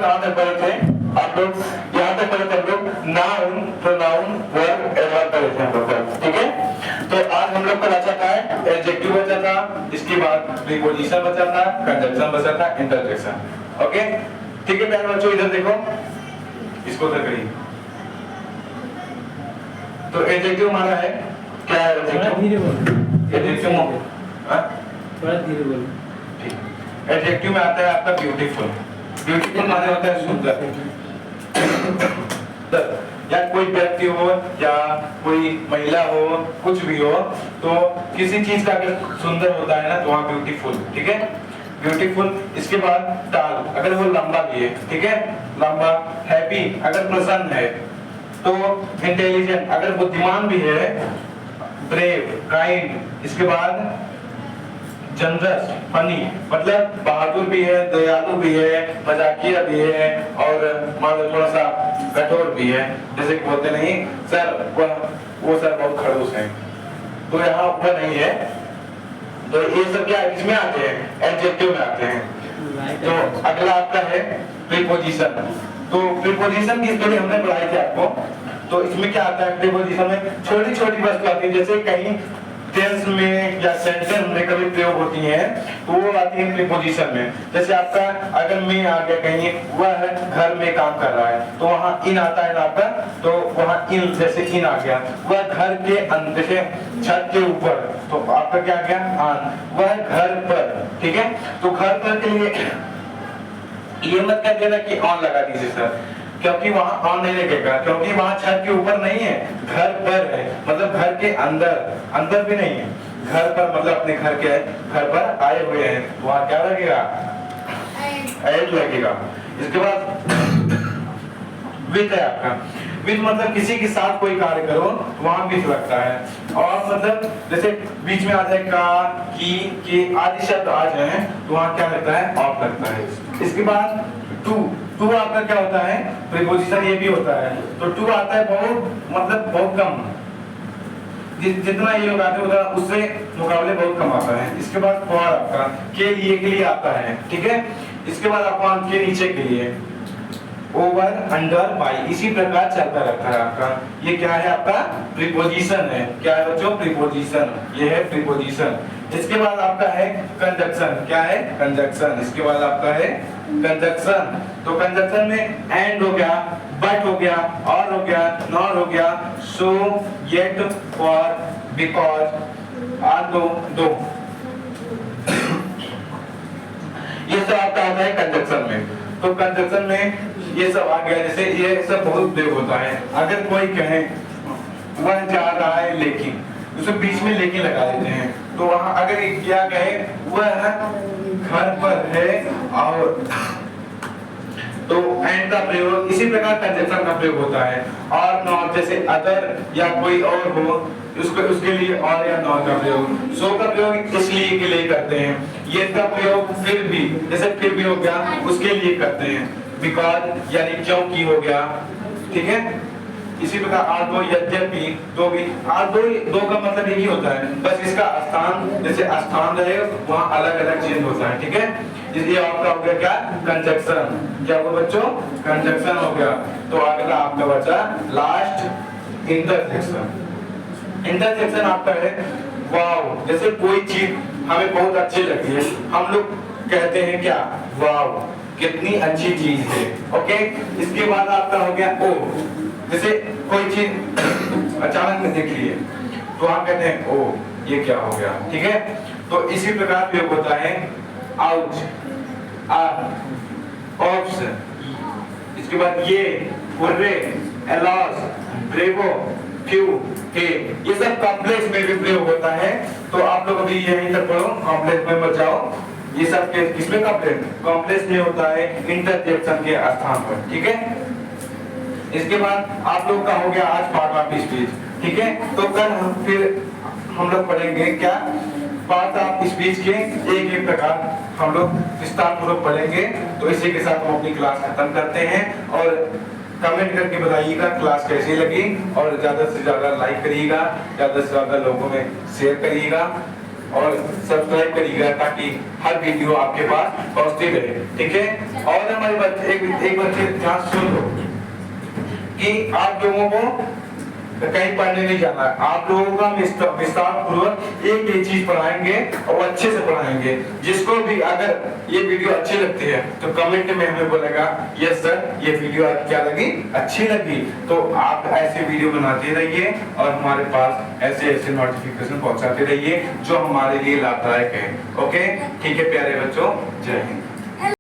कहां तक पढ़े थे आप लोग? यहाँ तक पढ़े थे हम लोग नाउन, प्रोनाउन, वर्ब, एडवर्ब पढ़े थे हम लोग, ठीक है। तो आज हम लोग का बचा था एडजेक्टिव बचा था, इसके बाद प्रीपोजिशन बचा था, कंजंक्शन बचा था, इंटरजेक्शन। ओके ठीक है प्यारे बच्चों, इधर देखो, इसको उधर करिए। तो एडजेक्टिव हमारा है क्या है? एडजेक्टिव थोड़ा धीरे बोलो। ठीक। एडजेक्टिव में आता है आपका ब्यूटीफुल। ब्यूटीफुल माने होता है सुंदर। या कोई व्यक्ति हो या कोई महिला हो, कुछ भी हो, तो किसी चीज का अगर सुंदर होता है ना तो वहाँ ब्यूटीफुल, ठीक है। ब्यूटीफुल। इसके बाद टाल, अगर वो लंबा भी है, ठीक है, लंबा। हैप्पी, अगर प्रसन्न है। तो इंटेलिजेंट, अगर बुद्धिमान भी है। Brave, kind. इसके बाद जनरस, फनी, मतलब बहादुर भी है, दयालु भी है, मजाकिया भी है, और मान लो थोड़ा सा कठोर भी है। जैसे कि बोलते नहीं सर वो सर बहुत खड़ूस है, तो यहाँ वो नहीं है। तो ये सब क्या इसमें आते हैं? एडजेक्टिव में आते हैं। तो अगला आपका है प्रीपोजिशन। तो प्रीपोजिशन की स्टोरी हमने पढ़ाई थी आपको। तो इसमें क्या आता है? प्रीपोजिशन में छोटी छोटी वस्तु आती है, जैसे कहीं टेंस में या सेंटेंस में कभी प्रयोग होती हैं, तो वो आती है प्रीपोजिशन में। जैसे आपका अगर मैं आ गया कहीं, वह घर में काम कर रहा है, तो वहाँ इन आता है ना आपका, तो वहाँ इन, जैसे इन आ गया। वह घर के अंदर, जैसे छत के ऊपर, तो आपका क्या आ गया? आन। वह घर पर, ठीक है। तो घर पर के लिए ये मत कर देना कि ऑन लगा दीजिए सर, क्योंकि वहां ऑन नहीं लगेगा, क्योंकि वहां छत के ऊपर नहीं है, घर पर है, मतलब घर के अंदर, अंदर भी नहीं है, घर पर, मतलब अपने घर के घर पर आए हुए हैं, वहां क्या लगेगा? ऐड लगेगा। इसके बाद विद है आपका। विद मतलब किसी के साथ कोई कार्य करो, वहां विद लगता है। और मतलब जैसे बीच में आ जाए का, की, के आदि शब्द आ जाए, तो वहां क्या लगता है? ऑफ लगता है। इसके बाद टू। टू आपका क्या होता है? प्रीपोजिशन ये भी होता है। तो टू आता है बहुत, मतलब बहुत कम, जितना ये लोग आते हैं उससे मुकाबले बहुत कम आता है। इसके बाद फॉर आपका के लिए आता है, ठीक है। इसके बाद आपका के नीचे के लिए, ओवर, अंडर, बाई, इसी प्रकार चलता रहता है आपका। ये क्या है? आपका प्रीपोजिशन है। क्या है बच्चों? प्रीपोजिशन। ये है प्रीपोजिशन। इसके बाद आपका है कंजंक्शन। क्या है? कंजंक्शन। इसके बाद आपका है कंजंक्शन। तो कंजंक्शन में एंड हो गया, बट हो गया, और हो गया, नॉर हो गया, सो, येट, फॉर, बिकॉज, आर दो। ये सब आपका आता है कंजंक्शन में। तो कंजंक्शन में ये सब आ गया। जैसे ये सब बहुत प्रयोग होता है। अगर कोई कहे वह जा रहा है लेकिन, उसे बीच में लेकिन लगा देते हैं, तो वहां अगर क्या कहे वह घर पर है, और तो एंड का प्रयोग, इसी प्रकार कंजंक्शन का प्रयोग होता है। और नॉट, जैसे अदर या कोई और हो, उसके लिए और या नॉट का प्रयोग। सो का प्रयोग इसलिए के लिए करते हैं। ये का प्रयोग फिर भी, जैसे फिर भी हो गया, उसके लिए करते हैं। बिकॉज यानी क्योंकि हो गया, ठीक है। इसी प्रकार आर दो, यद्यपि, दो भी। आर दो का मतलब यही होता है, बस इसका स्थान, जैसे स्थान रहे वहाँ अलग अलग चेंज होता है, ठीक है। इसलिए आपका हो गया क्या? कंजंक्शन। क्या हुआ बच्चों? कंजंक्शन हो गया। तो अगला आपका बचा लास्ट इंटरजेक्शन। इंटरजेक्शन आपका है वाव। जैसे कोई चीज हमें बहुत अच्छी लगती है, हम लोग कहते हैं क्या? वाव, कितनी अच्छी चीज है। ओके। इसके बाद आपका हो गया ओ। जैसे कोई चीज अचानक में देख लिए, तो आप कहते हैं ओ ये क्या हो गया, ठीक है। तो इसी प्रकार प्रयोग होता है आउच, ऑप्स। इसके बाद ये, हुर्रे, एलॉस, ब्रेवो, फ्यू, हे, ये सब कॉम्प्लेक्स में भी प्रयोग होता है। तो आप लोग अभी यहीं तक पढ़ो, कॉम्प्लेक्स में मत जाओ। ये सब किसमें कॉम्प्लेक्स में होता है? इंटरजेक्शन के स्थान पर, ठीक है। इसके बाद आप लोग का हो गया आज पार्ट ऑफ स्पीच, ठीक है। तो कल फिर हम लोग पढ़ेंगे क्या? पार्ट ऑफ स्पीच के एक एक प्रकार हम लोग विस्तार पूर्वक पढ़ेंगे। तो इसी के साथ हम अपनी क्लास खत्म करते हैं, और कमेंट करके बताइएगा क्लास कैसी लगी, और ज्यादा से ज्यादा लाइक करिएगा, ज्यादा से ज्यादा लोगों में शेयर करिएगा। और सब्सक्राइब करिएगा ताकि हर वीडियो आपके पास पहुंचती रहे, ठीक है। और हमारे बच्चे एक बच्चे ध्यान सुन लो कि आप लोगों को कहीं पढ़ने नहीं जाना है, आप लोगों को हम विस्तार पूर्वक एक एक चीज पढ़ाएंगे और अच्छे से पढ़ाएंगे। जिसको भी अगर ये वीडियो अच्छी लगती है तो कमेंट में हमें बोलेगा यस सर ये वीडियो क्या लगी, अच्छी लगी। तो आप ऐसे वीडियो बनाते रहिए और हमारे पास ऐसे ऐसे नोटिफिकेशन पहुंचाते रहिए जो हमारे लिए लाभदायक है। ओके, ठीक है प्यारे बच्चों, जय हिंद।